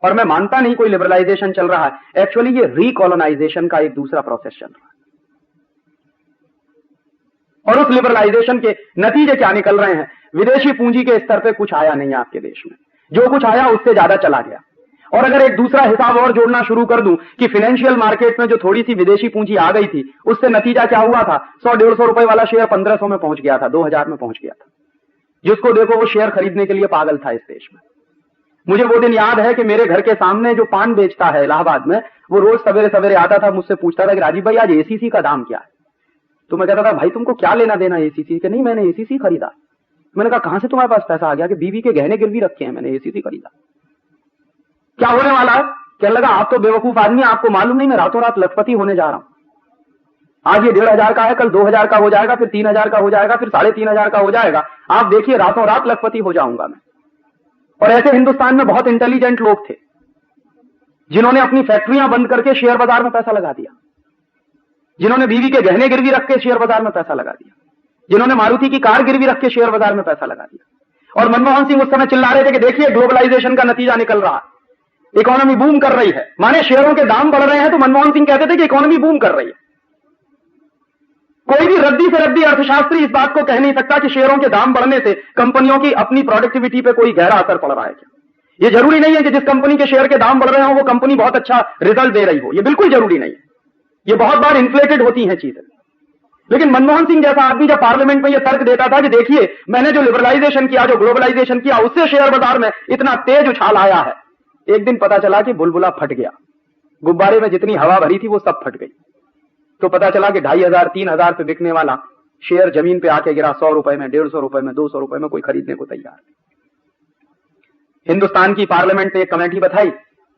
और मैं मानता नहीं कोई लिबरलाइजेशन चल रहा है, एक्चुअली ये रिकॉलोनाइजेशन का एक दूसरा प्रोसेस चल रहा है। और उस लिबरलाइजेशन के नतीजे क्या निकल रहे हैं? विदेशी पूंजी के स्तर पे कुछ आया नहीं आपके देश में, जो कुछ आया उससे ज्यादा चला गया। और अगर एक दूसरा हिसाब और जोड़ना शुरू कर दूं कि फाइनेंशियल मार्केट में जो थोड़ी सी विदेशी पूंजी आ गई थी, उससे नतीजा क्या हुआ था? 100-150 रुपए वाला शेयर 1500 में पहुंच गया था, 2000 में पहुंच गया था। जिसको देखो वो शेयर खरीदने के लिए पागल था इस देश में। मुझे वो दिन याद है कि मेरे घर के सामने जो पान बेचता है इलाहाबाद में, वो रोज सवेरे सवेरे आता था, मुझसे पूछता था कि राजीव भाई आज एसीसी का दाम क्या है? तो मैं कहता था भाई तुमको क्या लेना देना एसीसी के? नहीं मैंने एसीसी खरीदा। मैंने कहा कहां से तुम्हारे पास पैसा आ गया? कि बीवी के गहने गिरवी रखे हैं, मैंने एसीसी खरीदा। क्या होने वाला है? कहने लगा आप तो बेवकूफ आदमी, आपको मालूम नहीं मैं रातों रात लखपति होने जा रहा हूं। आज ये 1500 का है, कल 2000 का हो जाएगा, फिर 3000 का हो जाएगा, फिर 3500 का हो जाएगा। आप देखिए रातों रात लखपति हो जाऊंगा मैं। और ऐसे हिंदुस्तान में बहुत इंटेलिजेंट लोग थे जिन्होंने अपनी फैक्ट्रियां बंद करके शेयर बाजार में पैसा लगा दिया, जिन्होंने बीवी के गहने गिरवी रख के शेयर बाजार में पैसा लगा दिया, जिन्होंने मारुति की कार गिरवी रख के शेयर बाजार में पैसा लगा दिया। और मनमोहन सिंह उस समय चिल्ला रहे थे कि देखिए ग्लोबलाइजेशन का नतीजा निकल रहा है, इकोनॉमी बूम कर रही है, माने शेयरों के दाम बढ़ रहे हैं। तो मनमोहन सिंह कहते थे कि इकोनॉमी बूम कर रही है। कोई भी रद्दी से रद्दी अर्थशास्त्री इस बात को कह नहीं सकता कि शेयरों के दाम बढ़ने से कंपनियों की अपनी प्रोडक्टिविटी पे कोई गहरा असर पड़ रहा है क्या? ये जरूरी नहीं है कि जिस कंपनी के शेयर के दाम बढ़ रहे हो वो कंपनी बहुत अच्छा रिजल्ट दे रही हो, ये बिल्कुल जरूरी नहीं है। ये बहुत बार इन्फ्लेटेड होती हैं चीजें। लेकिन मनमोहन सिंह जैसा आदमी जब पार्लियामेंट में यह तर्क देता था कि देखिए मैंने जो लिबरलाइजेशन किया, जो ग्लोबलाइजेशन किया, उससे शेयर बाजार में इतना तेज उछाल आया है, एक दिन पता चला कि बुलबुला फट गया, गुब्बारे में जितनी हवा भरी थी वो सब फट गई। तो पता चला कि 2500-3000 पे बिकने वाला शेयर जमीन पे आके गिरा 100 रुपए में, 150 रुपए में, 200 रुपए में, कोई खरीदने को तैयार नहीं। हिंदुस्तान की पार्लियामेंट ने एक कमेटी बताई,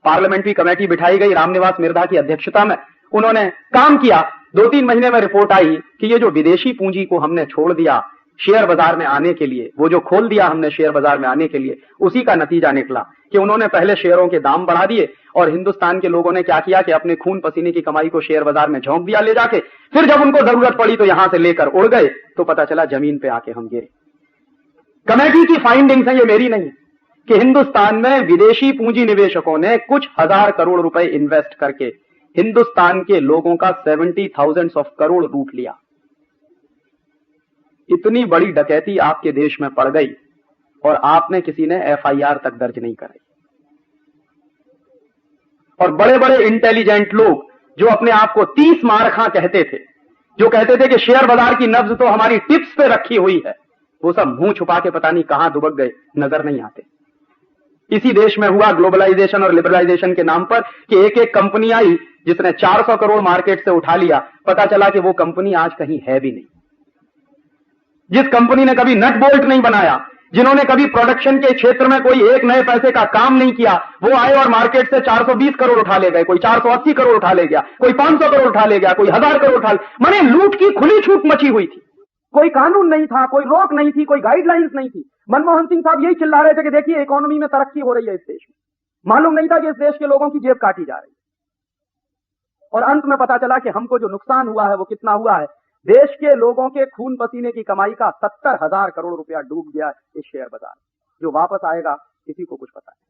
पार्लियामेंट्री कमेटी बिठाई गई रामनिवास मिर्धा की अध्यक्षता में। उन्होंने काम किया, 2-3 महीने में रिपोर्ट आई कि ये जो विदेशी पूंजी को हमने छोड़ दिया शेयर बाजार में आने के लिए, वो जो खोल दिया हमने शेयर बाजार में आने के लिए, उसी का नतीजा निकला कि उन्होंने पहले शेयरों के दाम बढ़ा दिए और हिंदुस्तान के लोगों ने क्या किया कि अपने खून पसीने की कमाई को शेयर बाजार में झोंक दिया ले जाके। फिर जब उनको जरूरत पड़ी तो यहां से लेकर उड़ गए, तो पता चला जमीन पे आके हम गिरे। कमेटी की फाइंडिंग्स है, ये मेरी नहीं, कि हिंदुस्तान में विदेशी पूंजी निवेशकों ने कुछ हजार करोड़ रुपए इन्वेस्ट करके हिंदुस्तान के लोगों का 70,000 करोड़ लूट लिया। इतनी बड़ी डकैती आपके देश में पड़ गई और आपने किसी ने एफआईआर तक दर्ज नहीं कराई। और बड़े बड़े इंटेलिजेंट लोग जो अपने आप को 30 मारखा कहते थे, जो कहते थे कि शेयर बाजार की नब्ज तो हमारी टिप्स पे रखी हुई है, वो सब मुंह छुपा के पता नहीं कहां दुबक गए, नजर नहीं आते। इसी देश में हुआ ग्लोबलाइजेशन और लिबरलाइजेशन के नाम पर कि एक एक कंपनी आई जिसने 400 करोड़ मार्केट से उठा लिया, पता चला कि वो कंपनी आज कहीं है भी नहीं। जिस कंपनी ने कभी नट बोल्ट नहीं बनाया, जिन्होंने कभी प्रोडक्शन के क्षेत्र में कोई एक नए पैसे का काम नहीं किया, वो आए और मार्केट से 420 करोड़ उठा ले गए, कोई 480 करोड़ उठा ले गया, कोई 500 करोड़ उठा ले गया, कोई 1000 करोड़ उठा ले। माने लूट की खुली छूट मची हुई थी, कोई कानून नहीं था, कोई रोक नहीं थी, कोई गाइडलाइंस नहीं थी। मनमोहन सिंह साहब यही चिल्ला रहे थे कि देखिए इकोनॉमी में तरक्की हो रही है इस देश में। मालूम नहीं था कि इस देश के लोगों की जेब काटी जा रही है। और अंत में पता चला कि हमको जो नुकसान हुआ है वो कितना हुआ है। देश के लोगों के खून पसीने की कमाई का 70,000 करोड़ रुपया डूब गया इस शेयर बाजार। जो वापस आएगा किसी को कुछ पता नहीं।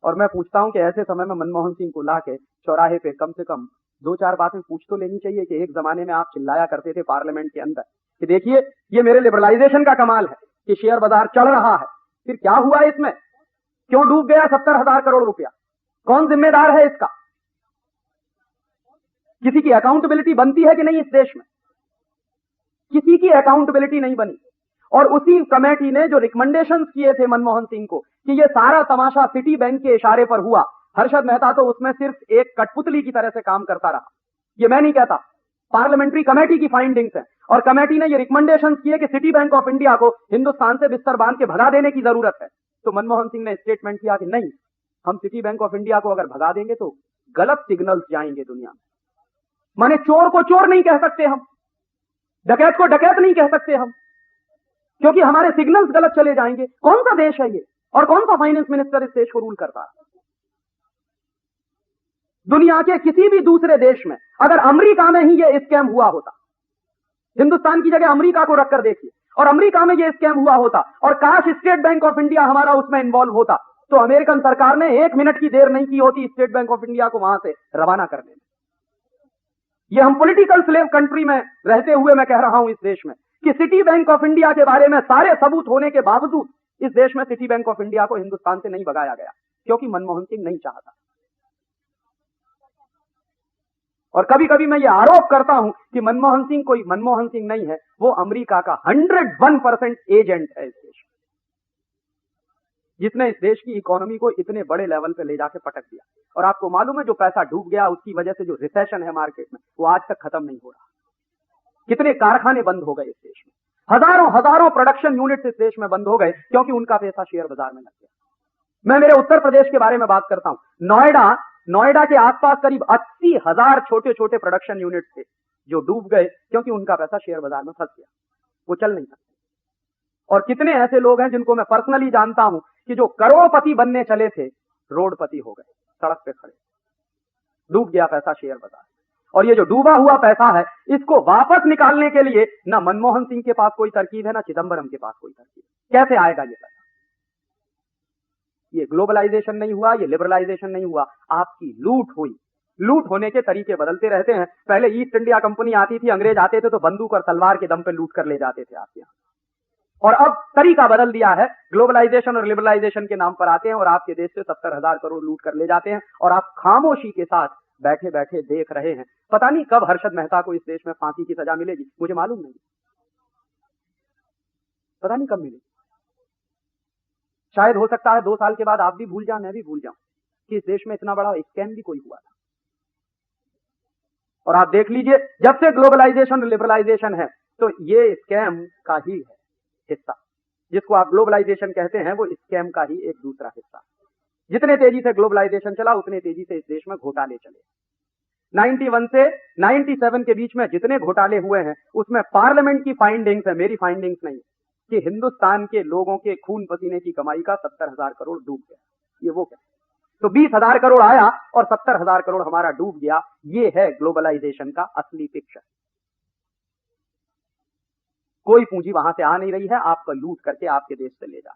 और मैं पूछता हूं कि ऐसे समय में मनमोहन सिंह को लाके चौराहे पे कम से कम 2-4 बातें पूछ तो लेनी चाहिए कि एक जमाने में आप चिल्लाया करते थे पार्लियामेंट के अंदर कि देखिए ये मेरे लिबरलाइजेशन का कमाल है कि शेयर बाजार चढ़ रहा है, फिर क्या हुआ इसमें, क्यों डूब गया 70,000 करोड़ रुपया, कौन जिम्मेदार है इसका? किसी की अकाउंटेबिलिटी बनती है कि नहीं इस देश में? किसी की अकाउंटेबिलिटी नहीं बनी। और उसी कमेटी ने जो रिकमेंडेशंस किए थे मनमोहन सिंह को कि ये सारा तमाशा सिटी बैंक के इशारे पर हुआ, हर्षद मेहता तो उसमें सिर्फ एक कठपुतली की तरह से काम करता रहा। ये मैं नहीं कहता, पार्लियामेंट्री कमेटी की फाइंडिंग्स है। और कमेटी ने ये रिकमेंडेशंस किए कि सिटी बैंक ऑफ इंडिया को हिंदुस्तान से बिस्तर बांध के भगा देने की जरूरत है। तो मनमोहन सिंह ने स्टेटमेंट किया कि नहीं, हम सिटी बैंक ऑफ इंडिया को अगर भगा देंगे तो गलत सिग्नल्स जाएंगे दुनिया में। माने चोर को चोर नहीं कह सकते हम, डकैत को डकैत नहीं कह सकते हम, क्योंकि हमारे सिग्नल्स गलत चले जाएंगे। कौन सा देश है ये और कौन सा फाइनेंस मिनिस्टर इस देश को रूल करता है? दुनिया के किसी भी दूसरे देश में अगर अमेरिका में ही ये स्कैम हुआ होता, हिंदुस्तान की जगह अमेरिका को रखकर देखिए, और अमेरिका में ये स्कैम हुआ होता और काश स्टेट बैंक ऑफ इंडिया हमारा उसमें इन्वॉल्व होता, तो अमेरिकन सरकार ने 1 मिनट की देर नहीं की होती स्टेट बैंक ऑफ इंडिया को वहां से रवाना करने में। ये हम पॉलिटिकल स्लेव कंट्री में रहते हुए मैं कह रहा हूं इस देश में कि सिटी बैंक ऑफ इंडिया के बारे में सारे सबूत होने के बावजूद इस देश में सिटी बैंक ऑफ इंडिया को हिंदुस्तान से नहीं भगाया गया, क्योंकि मनमोहन सिंह नहीं चाहता। और कभी कभी मैं ये आरोप करता हूं कि मनमोहन सिंह कोई मनमोहन सिंह नहीं है, वो अमेरिका का 101% एजेंट है इस देश में, जिसने इस देश की इकोनॉमी को इतने बड़े लेवल पे ले जाके पटक दिया। और आपको मालूम है जो पैसा डूब गया उसकी वजह से जो रिसेशन है मार्केट में, वो आज तक खत्म नहीं हो रहा। कितने कारखाने बंद हो गए इस देश में, हजारों प्रोडक्शन यूनिट्स इस देश में बंद हो गए क्योंकि उनका पैसा शेयर बाजार में लग गया। मैं मेरे उत्तर प्रदेश के बारे में बात करता हूं। नोएडा के आसपास करीब 80,000 छोटे छोटे प्रोडक्शन यूनिट थे जो डूब गए क्योंकि उनका पैसा शेयर बाजार में फंस गया, वो चल नहीं सकते। और कितने ऐसे लोग हैं जिनको मैं पर्सनली जानता हूं कि जो करोड़पति बनने चले थे, रोडपति हो गए, सड़क पे खड़े, डूब गया पैसा शेयर बाजार। और ये जो डूबा हुआ पैसा है, इसको वापस निकालने के लिए ना मनमोहन सिंह के पास कोई तरकीब है, ना चिदंबरम के पास कोई तरकीब। कैसे आएगा ये पैसा? ये ग्लोबलाइजेशन नहीं हुआ, ये लिबरलाइजेशन नहीं हुआ, आपकी लूट हुई। लूट होने के तरीके बदलते रहते हैं। पहले ईस्ट इंडिया कंपनी आती थी, अंग्रेज आते थे तो बंदूक और तलवार के दम पे लूट कर ले जाते थे आपके यहां। और अब तरीका बदल दिया है, ग्लोबलाइजेशन और लिबरलाइजेशन के नाम पर आते हैं और आपके देश से 70,000 करोड़ लूट कर ले जाते हैं और आप खामोशी के साथ बैठे बैठे देख रहे हैं। पता नहीं कब हर्षद मेहता को इस देश में फांसी की सजा मिलेगी, मुझे मालूम नहीं, पता नहीं कब मिलेगी। शायद हो सकता है 2 साल के बाद आप भी भूल जाए, मैं भी भूल जाऊं कि इस देश में इतना बड़ा स्कैम भी कोई हुआ था। और आप देख लीजिए, जब से ग्लोबलाइजेशन और लिबरलाइजेशन है तो ये स्कैम का ही है हिस्सा। जिसको आप ग्लोबलाइजेशन कहते हैं वो स्कैम का ही एक दूसरा हिस्सा। जितने तेजी से ग्लोबलाइजेशन चला उतने तेजी से इस देश में घोटाले चले। 91 से 97 के बीच में जितने घोटाले हुए हैं उसमें पार्लियामेंट की फाइंडिंग्स है, मेरी फाइंडिंग्स नहीं, कि हिंदुस्तान के लोगों के खून पसीने की कमाई का 70,000 करोड़ डूब गया। ये वो क्या, तो 20,000 करोड़ आया और 70,000 करोड़ हमारा डूब गया। ये है ग्लोबलाइजेशन का असली पिक्चर। कोई पूंजी वहां से आ नहीं रही है, आपका लूट करके आपके देश से ले जा